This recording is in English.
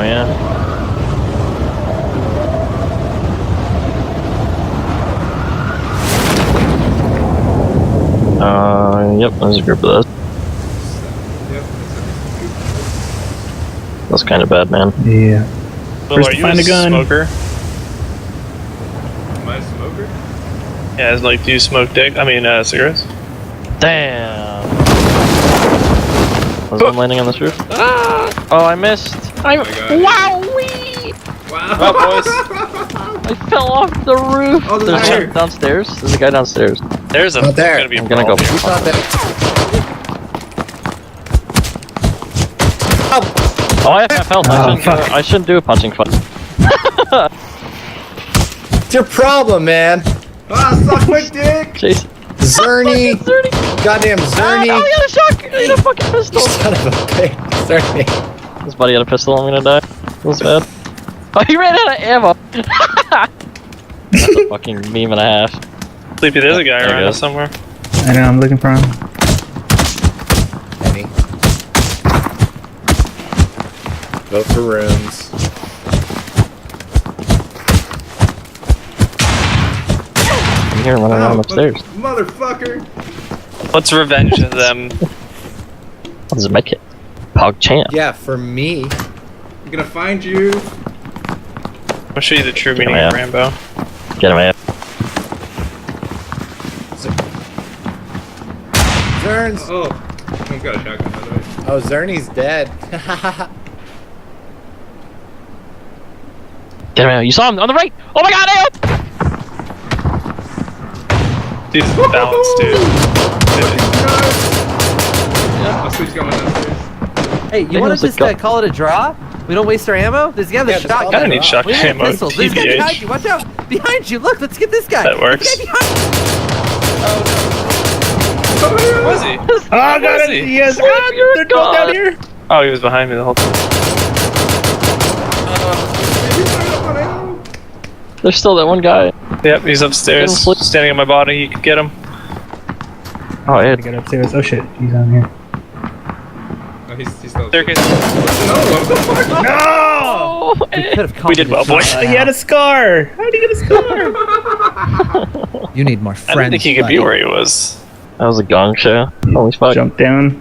yeah. Yep, there's a group of those. Yep. That's kind of bad, man. Yeah. Will, First are to you find a gun. smoker? Am I a smoker? Yeah, like, do you smoke dick? I mean, cigarettes? Damn. Was one landing on this roof? Oh, I missed. Oh my God. Wowee! Wow. Well, boys. I fell off the roof. Oh, there's a There's guy one here. downstairs. There's a guy downstairs. There's a. Not there. Gonna be a I'm gonna go. problem. He's not there. Oh, I have half health. I shouldn't do a punching fight. It's your problem, man. Ah, suck my dick! Jason. Zerny. Zerny. Goddamn Zerny. Oh, he had a shotgun. He had a fucking pistol. Son of a bitch. Zerny. This buddy had a pistol. I'm gonna die. Feels bad. Oh, he ran out of ammo. That's a fucking meme and a half. Sleepy, there's a guy There he around goes. us somewhere. I know, I'm looking for him. Penny. Vote for rooms. I'm here running around upstairs. Motherfucker! Let's revenge them. What does it make it? Pog champ. Yeah, for me. I'm gonna find you. I'll show you the true Get meaning him of out. Rambo. Get him out. Zerns. Oh, someone's got a shotgun, by the way. Oh, Zerny's dead. Get him out. You saw him on the right. Oh my god, Ayo! Dude's balanced, dude. Oh, Sweet's going downstairs. Hey, you Hey, want how's to it just go? call it a draw? We don't waste our ammo? There's the other Yeah, just shotgun. call it I don't need shotgun We need ammo. pistols. There's a guy behind TBH. you. Watch out. Behind you. Look, let's get this guy. That works. There's a guy behind Where was he? Oh, I got is it! he? Yes, Oh, you're they're going down God. here! Oh, he was behind me the whole time. There's still that one guy. Yep, he's upstairs, Get him, sleep. standing on my body. You can get him. Oh, I Ed. got upstairs. Oh shit, he's on here. Oh, he's still. Staircase. No, what the fuck? No! Oh, you. We Ed. could have We did well, boys. He had a scar! How did he get a scar? You need more I didn't think he could be where he was. That was a gong show. Holy fuck. Jump down.